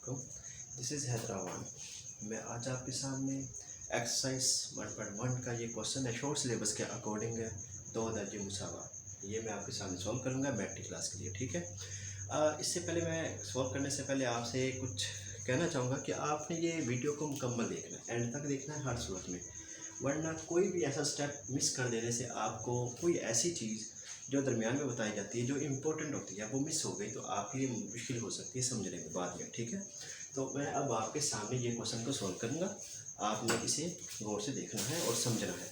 वालेकुम। This is Hyderabad. मैं आज आपके सामने एक्सरसाइज 1.1 का ये क्वेश्चन है, शॉर्ट सिलेबस के अकॉर्डिंग है, दो दर्जे मुसावा। ये मैं आपके सामने सॉल्व करूँगा मैट्रिक क्लास के लिए, ठीक है। इससे पहले मैं सॉल्व करने से पहले आपसे कुछ कहना चाहूँगा कि आपने ये वीडियो को मुकम्मल देखना है, एंड तक देखना है हर सूरत में, वरना कोई भी ऐसा स्टेप मिस कर देने से आपको कोई ऐसी चीज़ जो दरमियान में बताई जाती है जो इम्पोर्टेंट होती है वो मिस हो गई तो आपके लिए मुश्किल हो सकती है समझने में बाद में, ठीक है। तो मैं अब आपके सामने ये क्वेश्चन को सॉल्व करूँगा, आपने इसे गौर से देखना है और समझना है।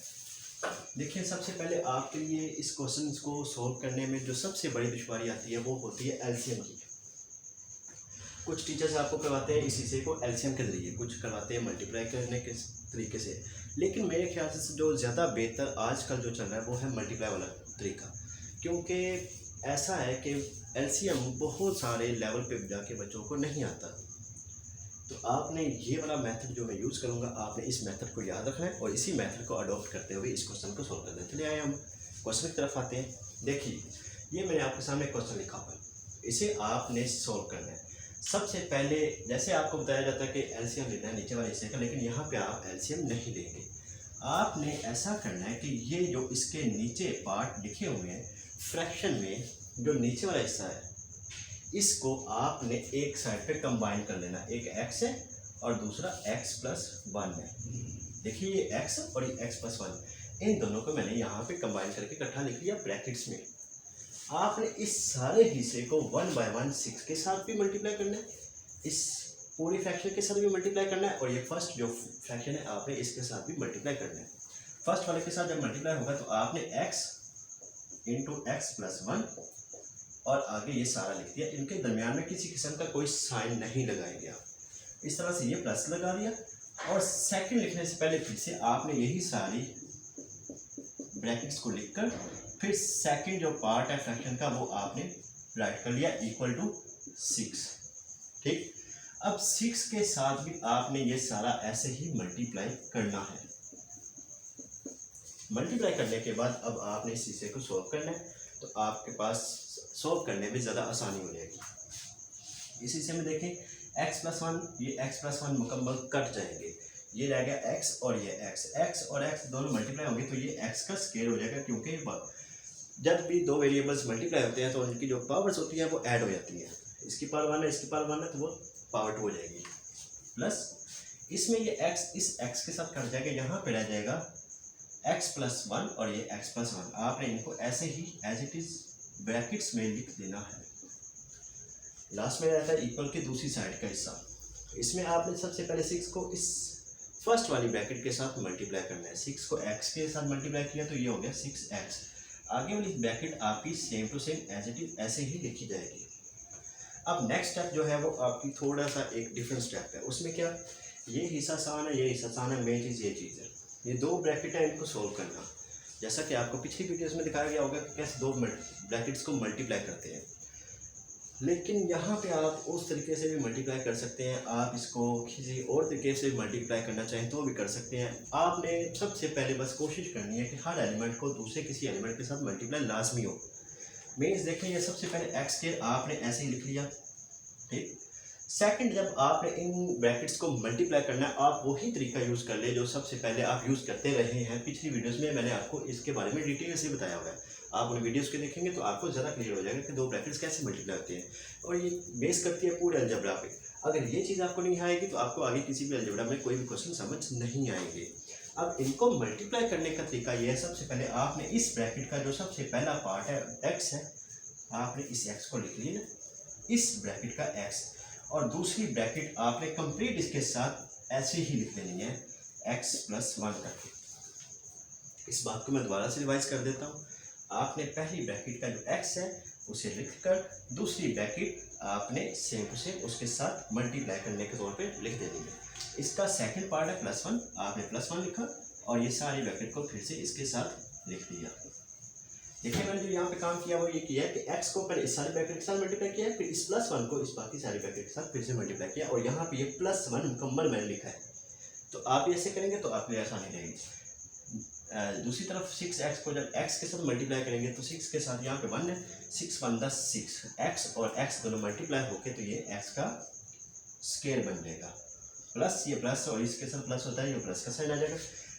देखिए, सबसे पहले आपके लिए इस क्वेश्चन को सॉल्व करने में जो सबसे बड़ी दुश्वारी आती है वो होती है एलसीएम की। कुछ टीचर्स आपको करवाते हैं इसी से को एलसीएम के ज़रिए, कुछ करवाते हैं मल्टीप्लाई करने के तरीके से, लेकिन मेरे ख्याल से जो ज़्यादा बेहतर आजकल जो चल रहा है वो है मल्टीप्लाई वाला तरीका। क्योंकि ऐसा है कि एलसीएम बहुत सारे लेवल पे जाके बच्चों को नहीं आता, तो आपने ये वाला मेथड जो मैं यूज़ करूँगा, आपने इस मेथड को याद रखना है और इसी मेथड को अडॉप्ट करते हुए इस क्वेश्चन को सॉल्व करना है। चलिए आए हम क्वेश्चन की तरफ आते हैं। देखिए, ये मैंने आपके सामने क्वेश्चन लिखा हुआ है, इसे आपने सॉल्व करना है। सबसे पहले जैसे आपको बताया जाता है कि एलसीएम लेना है नीचे वाले हिस्से का, लेकिन यहाँ पे आप एलसीएम नहीं लेंगे। आपने ऐसा करना है कि ये जो इसके नीचे पार्ट लिखे हुए हैं फ्रैक्शन में, जो नीचे वाला हिस्सा है इसको आपने एक साइड पे कंबाइन कर लेना। एक x है और दूसरा x+1 है। देखिए, ये x और ये x+1, इन दोनों को मैंने यहाँ पे कंबाइन करके इकट्ठा लिख लिया ब्रैकेट्स में। आपने इस सारे हिस्से को 1 बाय 1 6 के साथ भी मल्टीप्लाई करना है, इस पूरी फ्रैक्शन के साथ भी मल्टीप्लाई करना है, और ये फर्स्ट जो फ्रैक्शन है आपने इसके साथ भी मल्टीप्लाई करना है। फर्स्ट वाले के साथ जब मल्टीप्लाई होगा तो आपने x इंटू x+1 और आगे ये सारा लिख दिया। इनके दरमियान में किसी किस्म का कोई साइन नहीं लगाया गया, इस तरह से ये प्लस लगा दिया। और सेकंड लिखने से पहले फिर से आपने यही सारी ब्रैकेट्स को लिखकर फिर सेकंड जो पार्ट है फ्रैक्शन का वो आपने राइट कर लिया इक्वल टू 6, ठीक। अब 6 के साथ भी आपने ये सारा ऐसे ही मल्टीप्लाई करना है। मल्टीप्लाई करने के बाद अब आपने इस हिस्से को सॉल्व करना है, तो आपके पास सॉल्व करने में ज़्यादा आसानी हो जाएगी। इस हिस्से में देखें x+1, ये x+1 मुकम्मल कट जाएंगे, ये रह गया x और ये x और x दोनों मल्टीप्लाई होंगे तो ये x का स्क्वायर हो जाएगा, क्योंकि जब भी दो वेरिएबल्स मल्टीप्लाई होते हैं तो उनकी जो पावर्स होती हैं वो ऐड हो जाती हैं। इसकी पावर 1 है, इसकी पावर 1 है, तो वो पावर 2 हो जाएगी। प्लस इसमें ये x इस x के साथ कट जाएगा, यहाँ पे रह जाएगा x+1 और ये x+1। आपने इनको ऐसे ही एज इट इज़ ब्रैकेट्स में लिख देना है। लास्ट में रहता है इक्वल की दूसरी साइड का हिस्सा, इसमें आपने सबसे पहले 6 को इस फर्स्ट वाली ब्रैकेट के साथ मल्टीप्लाई करना है। 6 को x के साथ मल्टीप्लाई किया तो ये हो गया 6x। आगे वाली ब्रैकेट आपकी same to same as it is ऐसे ही लिखी जाएगी। अब नेक्स्ट स्टेप जो है वो आपकी थोड़ा सा एक डिफरेंट स्टेप है, उसमें क्या, ये हिस्सा आसान है, ये हिस्सा आसान है, मेन चीज़ ये चीज़ है, ये दो ब्रैकेट है, इनको सोल्व करना। जैसा कि आपको पिछली वीडियोस में दिखाया गया होगा कि कैसे दो ब्रैकेट्स को मल्टीप्लाई करते हैं, लेकिन यहाँ पे आप उस तरीके से भी मल्टीप्लाई कर सकते हैं। आप इसको किसी और तरीके से मल्टीप्लाई करना चाहें तो भी कर सकते हैं। आपने सबसे पहले बस कोशिश करनी है कि हर एलिमेंट को दूसरे किसी एलिमेंट के साथ मल्टीप्लाई लाजमी हो। मीन्स देखें, ये सबसे पहले x² आपने ऐसे ही लिख लिया, ठीक। सेकंड, जब आपने इन ब्रैकेट्स को मल्टीप्लाई करना है, आप वही तरीका यूज़ कर ले जो सबसे पहले आप यूज़ करते रहे हैं। पिछली वीडियोस में मैंने आपको इसके बारे में डिटेल से बताया हुआ है, आप उन वीडियोस के देखेंगे तो आपको ज़्यादा क्लियर हो जाएगा कि दो ब्रैकेट्स कैसे मल्टीप्लाई होते हैं, और ये बेस करती है पूरे अलजेब्रा पे। अगर ये चीज़ आपको नहीं आएगी तो आपको आगे किसी भी अलजेब्रा में कोई भी क्वेश्चन समझ नहीं आएंगे। अब इनको मल्टीप्लाई करने का तरीका ये है, सबसे पहले आपने इस ब्रैकेट का जो सबसे पहला पार्ट है x है, आपने इस x को लिख लिया, इस ब्रैकेट का x, और दूसरी ब्रैकेट आपने कंप्लीट इसके साथ ऐसे ही लिख लेनी है x+1 करके। इस बात को मैं दोबारा से रिवाइज कर देता हूँ। आपने पहली ब्रैकेट का जो x है उसे लिखकर दूसरी ब्रैकेट आपने सेम टू सेम उसके साथ मल्टीप्लाई करने के तौर पे लिख देनी है। इसका सेकंड पार्ट है +1, आपने +1 लिखा और ये सारी ब्रैकेट को फिर से इसके साथ लिख दिया। देखिए, मैंने जो यहाँ पे काम किया वो ये किया है कि x को पहले इस सारी ब्रैकेट के साथ मल्टीप्लाई किया, फिर इस +1 को इस बाकी सारी ब्रैकेट के साथ फिर से मल्टीप्लाई किया, और यहाँ पे ये +1 मुकम्मल मैंने लिखा है। तो आप ऐसे करेंगे तो आपके लिए आसानी रहेगी। दूसरी तरफ 6x को जब x के साथ मल्टीप्लाई करेंगे तो 6 के साथ यहाँ पे 1 है, 6 1 10 6, x और x दोनों मल्टीप्लाई होके तो ये x का स्केयर बन जाएगा। प्लस ये प्लस और इसके साथ प्लस होता है, ये प्लस का साइन आ जाएगा।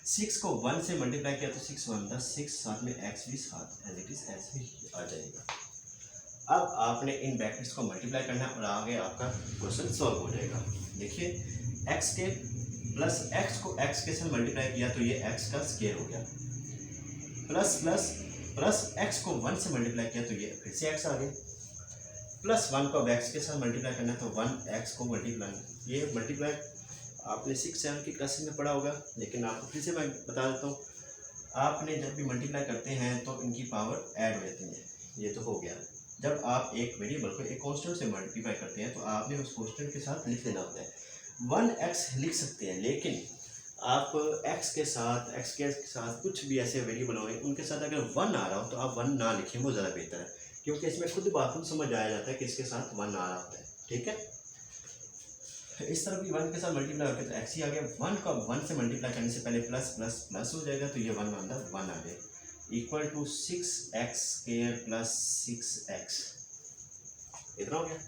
6 को 1 से मल्टीप्लाई किया तो 6 1 10, 6 साथ में x भी साथ एज इट इज ऐसे ही आ जाएगा। अब आपने इन ब्रैकेट्स को मल्टीप्लाई करना है और आगे आपका क्वेश्चन सॉल्व हो जाएगा। देखिए x के प्लस x को x के साथ मल्टीप्लाई किया तो ये x का स्केयर हो गया, प्लस प्लस प्लस x को 1 से मल्टीप्लाई किया तो ये फिर से x आ गया, प्लस 1 को अब x के साथ मल्टीप्लाई करना है तो 1x को मल्टीप्लाई, ये मल्टीप्लाई आपने 6-7 की क्लासेस में पढ़ा होगा, लेकिन आपको फिर से मैं बता देता हूँ। आपने जब भी मल्टीप्लाई करते हैं तो इनकी पावर ऐड हो जाती है। ये तो हो गया। जब आप एक वेरिएबल को एक कांस्टेंट से मल्टीप्लाई करते हैं तो आपने उस कांस्टेंट के साथ लिख देना होता है। 1x लिख सकते हैं, लेकिन आप x के साथ कुछ भी ऐसे वेरिएबल हो उनके साथ अगर 1 आ रहा हो तो आप 1 ना लिखें, वो ज़्यादा बेहतर है, क्योंकि इसमें खुद बात समझ आया जाता है कि इसके साथ 1 आ रहा होता है। ठीक है, इस तरह भी 1 के साथ मल्टीप्लाई होकर तो x ही आ गया। 1 को 1 से मल्टीप्लाई करने से पहले प्लस प्लस प्लस हो जाएगा तो ये 1 अंदर 1 आ जाएगा, equal to 6x square plus 6x, इतना हो गया।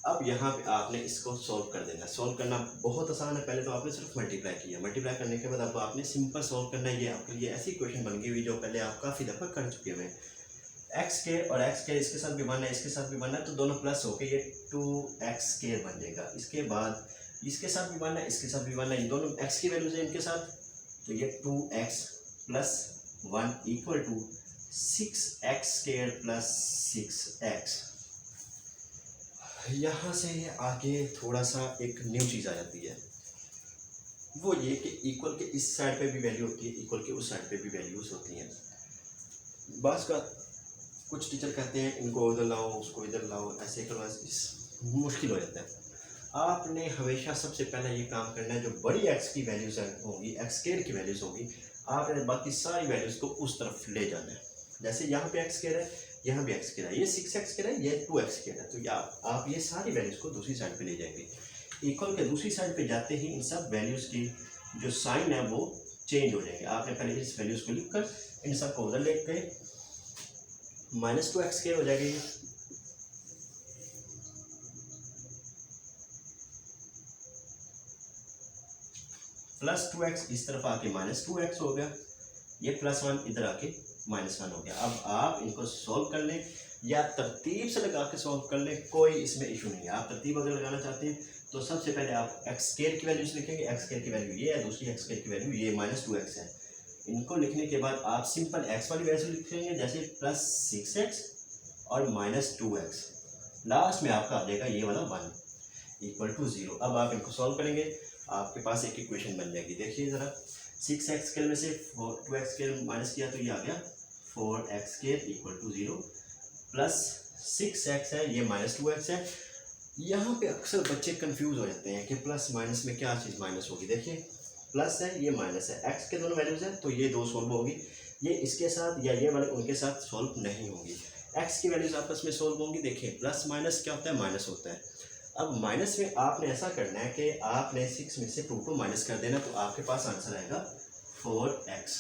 अब यहाँ पे आपने इसको सॉल्व कर देना। सॉल्व करना बहुत आसान है। पहले तो आपने सिर्फ मल्टीप्लाई किया, मल्टीप्लाई करने के बाद अब आपने सिंपल सॉल्व करना है। ये आपके लिए ऐसी क्वेश्चन बन गई हुई जो पहले आप काफ़ी दफ़ा कर चुके हुए हैं। एक्स के और एक्स के इसके साथ भी 1 है, इसके साथ भी 1 है, तो दोनों प्लस होके ये 2x स्क्वायर बन जाएगा। इसके बाद इसके साथ भी 1 है, इसके साथ भी 1 है, ये दोनों x की वैल्यूज है इनके साथ, तो ये 2x plus 1 equal to 6x square plus 6x। यहाँ से आगे थोड़ा सा एक न्यू चीज़ आ जाती है, वो ये कि इक्वल के इस साइड पे भी वैल्यू होती है, इक्वल के उस साइड पे भी वैल्यूज होती हैं। बास का कुछ टीचर कहते हैं इनको इधर लाओ, उसको इधर लाओ, ऐसे करो, मुश्किल हो जाता है। आपने हमेशा सबसे पहले ये काम करना है, जो बड़ी x की वैल्यूज होंगी, x स्क्वायर की वैल्यूज होगी, आपने बाकी सारी वैल्यूज को उस तरफ ले जाना है। जैसे यहाँ पे x स्क्वायर है, यहाँ भी x स्क्वायर है, ये 6x स्क्वायर है, ये 2x स्क्वायर है, तो आप ये सारी वैल्यूज को दूसरी साइड पे ले जाएंगे। इक्वल के दूसरी साइड पे जाते ही इन सब वैल्यूज की जो साइन है वो चेंज हो जाएंगे। आपने पहले इस वैल्यूज को लिख कर इन सब को उधर लेके गए, -2x स्क्वायर हो जाएगा ये, प्लस 2x इस तरफ आके -2x हो गया, ये +1 इधर आके -1 हो गया। अब आप इनको सॉल्व कर लें या तरतीब से लगा के सॉल्व कर लें, कोई इसमें इशू नहीं है। आप तरतीब अगर लगाना चाहते हैं तो सबसे पहले आप x स्क्वायर की वैल्यूज लिखेंगे, x स्क्वायर की वैल्यू ये है, दूसरी x स्क्वायर की वैल्यू ये -2x है। इनको लिखने के बाद आप सिंपल x वाली वैल्यू लिखेंगे, जैसे +6x और -2x, लास्ट में आपका आ जाएगा ये वाला 1 इक्वल टू 0। अब आप इनको सॉल्व करेंगे, आपके पास एक इक्वेशन बन जाएगी। देखिए ज़रा, 6x स्क्वायर में से 2x स्क्वायर माइनस किया तो ये आ गया 4x square equal to 0, plus 6x है, ये -2x है। यहाँ पे अक्सर बच्चे कंफ्यूज हो जाते हैं कि प्लस माइनस में क्या चीज़ माइनस होगी। देखिए प्लस है, ये माइनस है, x के दोनों वैल्यूज हैं तो ये दो सॉल्व होगी, ये इसके साथ या ये वाले उनके साथ सॉल्व नहीं होगी। x की वैल्यूज आपस में सॉल्व होंगी। देखिए प्लस माइनस क्या होता है, माइनस होता है। अब माइनस में आपने ऐसा करना है कि आपने 6 में से 2 को माइनस कर देना, तो आपके पास आंसर आएगा 4x।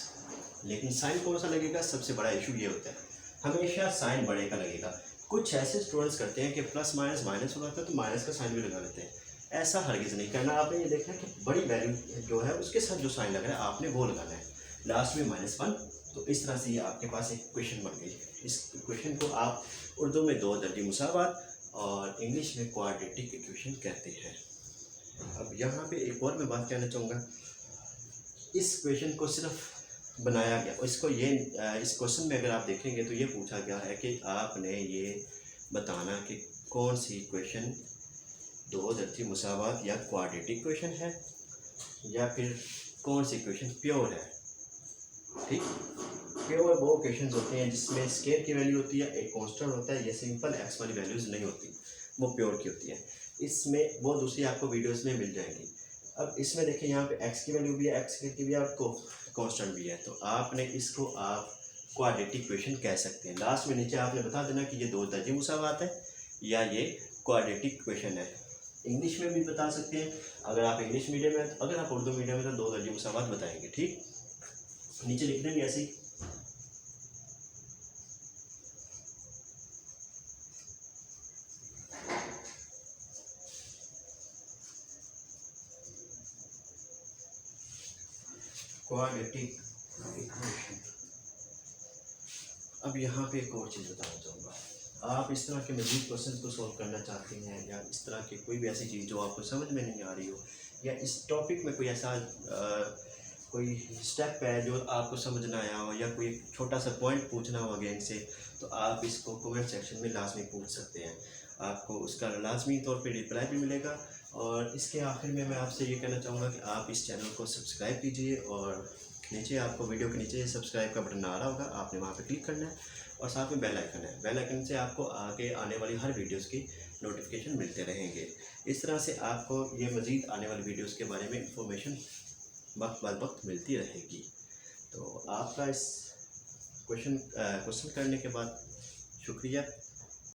लेकिन साइन कौन सा लगेगा, सबसे बड़ा इशू ये होता है, हमेशा साइन बड़े का लगेगा। कुछ ऐसे स्टूडेंट्स करते हैं कि प्लस माइनस माइनस हो जाता है तो माइनस का साइन भी लगा लेते हैं, ऐसा हरगिज़ नहीं करना। आपने ये देखना है कि बड़ी वैल्यू जो है उसके साथ जो साइन लग रहा है आपने वो लगाना है, लास्ट में -1। तो इस तरह से ये आपके पास एक क्वेश्चन बन गई। इस क्वेश्चन को आप उर्दू में 2 दर्जी मुसावात और इंग्लिश में क्वाड्रेटिक इक्वेशन कहते हैं। अब यहाँ पे एक और मैं बात कहना चाहूँगा, इस क्वेश्चन को सिर्फ बनाया गया, इसको ये इस क्वेश्चन में अगर आप देखेंगे तो ये पूछा गया है कि आपने ये बताना कि कौन सी इक्वेशन 2 दर्जी मुसावात या क्वाड्रेटिक इक्वेशन है, या फिर कौन सी इक्वेशन प्योर है। ठीक, प्योर वो इक्वेशंस होते हैं जिसमें स्क्वायर की वैल्यू होती है, एक कांस्टेंट होता है, ये सिंपल एक्स वाली वैल्यूज नहीं होती, वो प्योर की होती है। इसमें वो दूसरी आपको वीडियोस में मिल जाएंगी। अब इसमें देखिए यहाँ पे x की वैल्यू भी है, x की भी है और कांस्टेंट भी है, तो आपने इसको आप क्वाड्रेटिक इक्वेशन कह सकते हैं। लास्ट में नीचे आपने बता देना कि ये 2 दर्जी मुसावात है या ये क्वाड्रेटिक इक्वेशन है। इंग्लिश में भी बता सकते हैं, अगर आप इंग्लिश मीडियम में, अगर आप उर्दू मीडियम में तो 2 दर्जी मुसावात बताएंगे। ठीक, नीचे लिख देंगे ऐसे ही। Quadratic equation. अब यहाँ पे एक और चीज़ बताना चाहूँगा, आप इस तरह के मज़ीद क्वेश्चन को सॉल्व करना चाहते हैं या इस तरह की कोई भी ऐसी चीज़ जो आपको समझ में नहीं आ रही हो, या इस टॉपिक में कोई ऐसा कोई स्टेप है जो आपको समझ ना आया हो, या कोई छोटा सा पॉइंट पूछना हो अगेन से, तो आप इसको कमेंट सेक्शन में लाजमी पूछ सकते हैं। आपको उसका लाजमी तौर पे रिप्लाई भी मिलेगा। और इसके आखिर में मैं आपसे ये कहना चाहूँगा कि आप इस चैनल को सब्सक्राइब कीजिए, और नीचे आपको वीडियो के नीचे सब्सक्राइब का बटन आ रहा होगा, आपने वहाँ पे क्लिक करना है, और साथ में बेल आइकन है। बेल आइकन से आपको आगे आने वाली हर वीडियोस की नोटिफिकेशन मिलते रहेंगे। इस तरह से आपको ये मज़ीद आने वाली वीडियोस के बारे में इंफॉर्मेशन वक्त बाद वक्त मिलती रहेगी। तो आपका इस क्वेश्चन करने के बाद शुक्रिया।